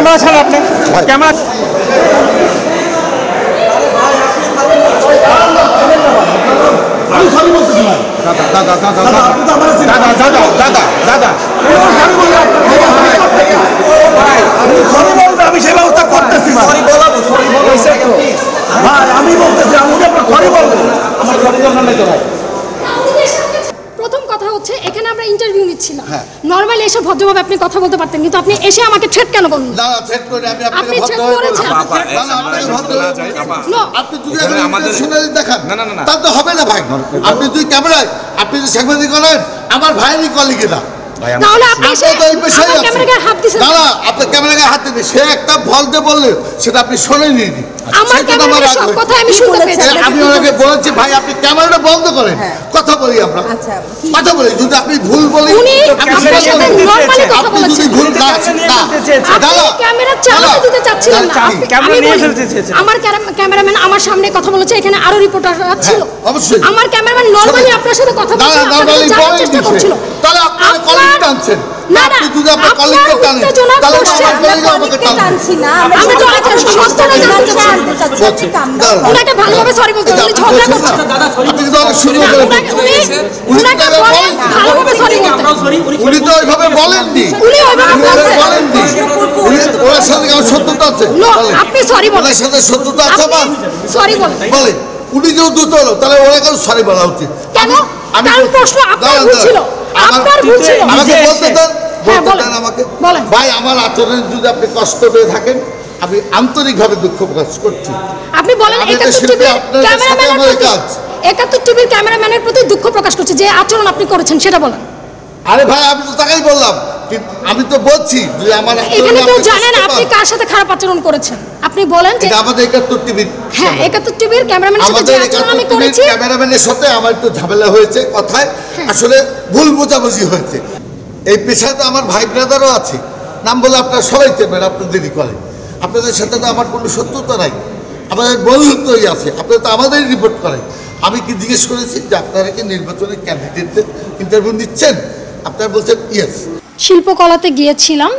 Camera আছেন আপনি camera আমি সরি বলতেছি ভাই দাদা দাদা দাদা দাদা দাদা দাদা দাদা আমি সেই ব্যবস্থা করতেছি ভাই আমি বলতেছি আমি সরি বলবো আমার সরি দরকার নেই তো ভাই। প্রথম কথা হচ্ছে এখানে আমরা ইন্টারভিউ নিচ্ছিলাম, নরমালি এসে ভদ্রভাবে আপনি কথা বলতে পারতেন, কিন্তু আপনি এসে আমাকে থ্রেট কেন করলেন? না থ্রেট করে আমি আপনাকে ভদ্রভাবে বলছি। আপনি যদি আমাদের শুনানি দেখান না না না তা তো হবে না ভাই। আপনি যদি ক্যামেরায় আপনি যে সাংবাদিক করেন আমার ভাইয়েরই কলিগে না, তাহলে আপনি এসে আমার ক্যামেরাকে হাত দিছেন। না না আপনি ক্যামেরাকে হাত দিন, সে একটা বলতে বললে সেটা আপনি শুনেননি। আমার ক্যামেরার সব কথা আমি শুনতে পেয়েছি। আমি ওনাকে বলেছি ভাই আপনি ক্যামেরাটা বন্ধ করেন, কথা বলি আমরা, কথা বলি। যদি আপনি ভুল বলেন উনি আপনার সাথে নরমালি কথা বলেছেন, যদি ভুল না আপনি ক্যামেরা চালাতে দিতে চাচ্ছিলেন না, ক্যামেরা নিয়ে ফেলতে চেয়েছেন। আমার ক্যামেরাম্যান আমার সামনে কথা বলেছে, এখানে আরো রিপোর্টার ছিল, অবশ্যই আমার ক্যামেরাম্যান নরমালি আপনার সাথে কথা বলছিল, আপনাকে জানার চেষ্টা করছিল। তাহলে আপনি কলিগ টানছেন, আপনি যদি আপনার কলিগকে টানেন তাহলে আমার কলিগও আমাকে টানছি না। আমি তো অনেক সস্তাটা জানতে চাচ্ছি, ওনাকে ভালোভাবে সরি বলতে উনি ঝগড়া করছেন। দাদা সরি আপনি তো অনেক সুন্দর করে উনাকে বলেন ভালোভাবে সরি বলতে। উনি তো ওইভাবে বলেননি, উনি ওইভাবে বলেননি। উনি ওর সাথে আমার সত্যতা আছে, আপনি সরি বলেন, ওর সাথে সত্যতা আছে বা সরি বলেন বলেন। উনি কেউ দুটো হলো তাহলে ওরা কেন সরি বলা উচিত? কেন? কারণ প্রশ্ন আপনার ভুল ছিল, আপনার ভুল ছিল। আমাকে বলতে দেন, বলতে দেন আমাকে। ভাই আমার আচরণে যদি আপনি কষ্ট পেয়ে থাকেন আমি আন্তরিকভাবে দুঃখ প্রকাশ করছি। আপনি বলেন 71 টিভির ক্যামেরাম্যানের প্রতি দুঃখ প্রকাশ করছে, যে আচরণ আপনি করেছেন সেটা বলেন। আরে ভাই আমি তো তাকেই বললাম, আমি তো বলছি যে আমার এখানে কেউ জানেন আপনি কার সাথে খারাপ আচরণ করেছেন? আপনি বলেন যে এটা আমাদের 71 টিভির, হ্যাঁ 71 টিভির ক্যামেরাম্যানের সাথে যে আচরণ আমি করেছি, ক্যামেরাম্যানের সাথে আমার একটু ঝামেলা হয়েছে, কথায় আসলে ভুল বোঝাবুঝি হয়েছে। এই পেশায় তো আমার ভাই ব্রাদারও আছে, নাম বলে আপনারা সবাই চেপেন, আপনাদেরই করে। আপনাদের সাথে তো আমার কোনো শত্রুতা নাই, আমাদের বন্ধুত্বই আছে। আপনারা তো আমাদেরই রিপোর্ট করেন। আমি কি জিজ্ঞেস করেছি যে আপনারা কি নির্বাচনের ক্যান্ডিডেটদের ইন্টারভিউ নিচ্ছেন? আপনারা বলছেন ইয়েস। শিল্পকলাতে গিয়েছিলাম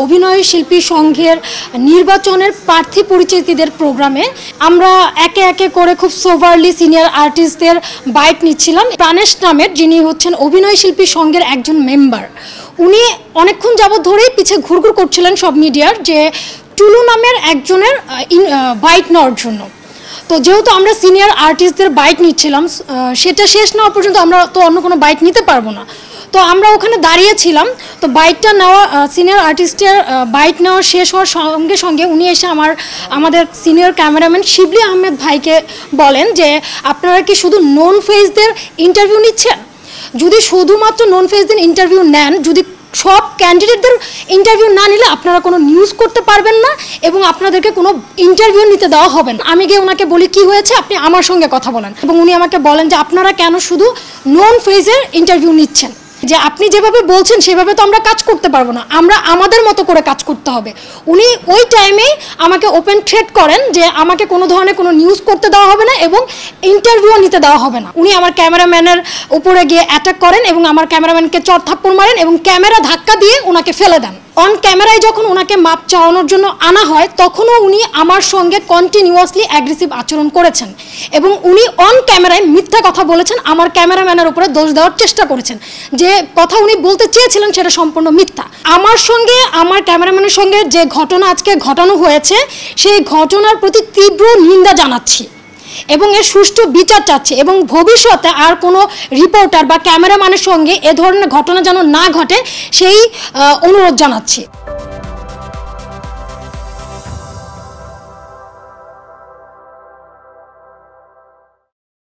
অভিনয় শিল্পী সংঘের নির্বাচনের প্রার্থী পরিচিতিদের প্রোগ্রামে। আমরা একে একে করে খুব সোভারলি সিনিয়র আর্টিস্টদের বাইট নিচ্ছিলাম। প্রাণেশ নামের, যিনি হচ্ছেন অভিনয় শিল্পী সংঘের একজন মেম্বার, উনি অনেকক্ষণ যাবৎ ধরেই পিছে ঘুরঘুর করছিলেন সব মিডিয়ার, যে টুলু নামের একজনের বাইট নেওয়ার জন্য। তো যেহেতু আমরা সিনিয়র আর্টিস্টদের বাইট নিচ্ছিলাম, সেটা শেষ না হওয়া পর্যন্ত আমরা তো অন্য কোনো বাইট নিতে পারবো না। তো আমরা ওখানে দাঁড়িয়েছিলাম, তো বাইটটা নেওয়া, সিনিয়র আর্টিস্টের বাইট নেওয়া শেষ হওয়ার সঙ্গে সঙ্গে উনি এসে আমাদের সিনিয়র ক্যামেরাম্যান শিবলি আহমেদ ভাইকে বলেন যে আপনারা কি শুধু নন ফেসদের ইন্টারভিউ নিচ্ছেন? যদি শুধুমাত্র নন ফেসদের ইন্টারভিউ নেন, যদি সব ক্যান্ডিডেটদের ইন্টারভিউ না নিলে আপনারা কোনো নিউজ করতে পারবেন না এবং আপনাদেরকে কোনো ইন্টারভিউ নিতে দেওয়া হবে না। আমি গিয়ে ওনাকে বলি কি হয়েছে, আপনি আমার সঙ্গে কথা বলেন, এবং উনি আমাকে বলেন যে আপনারা কেন শুধু নন ফেজের ইন্টারভিউ নিচ্ছেন, যে আপনি যেভাবে বলছেন সেভাবে তো আমরা কাজ করতে পারবো না, আমরা আমাদের মতো করে কাজ করতে হবে। উনি ওই টাইমেই আমাকে ওপেন থ্রেট করেন যে আমাকে কোনো ধরনের কোনো নিউজ করতে দেওয়া হবে না এবং ইন্টারভিউ নিতে দেওয়া হবে না। উনি আমার ক্যামেরাম্যানের উপরে গিয়ে অ্যাটাক করেন এবং আমার ক্যামেরাম্যানকে চড় থাপ্পড় মারেন এবং ক্যামেরা ধাক্কা দিয়ে ওনাকে ফেলে দেন। অন ক্যামেরায় যখন ওনাকে মাপ চাওয়ানোর জন্য আনা হয় তখনও উনি আমার সঙ্গে কন্টিনিউয়াসলি অ্যাগ্রেসিভ আচরণ করেছেন এবং উনি অন ক্যামেরায় মিথ্যা কথা বলেছেন, আমার ক্যামেরাম্যানের উপরে দোষ দেওয়ার চেষ্টা করেছেন। যে কথা উনি বলতে চেয়েছিলেন সেটা সম্পূর্ণ মিথ্যা। আমার সঙ্গে, আমার ক্যামেরাম্যানের সঙ্গে যে ঘটনা আজকে ঘটানো হয়েছে, সেই ঘটনার প্রতি তীব্র নিন্দা জানাচ্ছি এবং এর সুষ্ঠু বিচার চাচ্ছি, এবং ভবিষ্যতে আর কোনো রিপোর্টার বা ক্যামেরাম্যানের সঙ্গে এ ধরনের ঘটনা যেন না ঘটে সেই অনুরোধ জানাচ্ছি।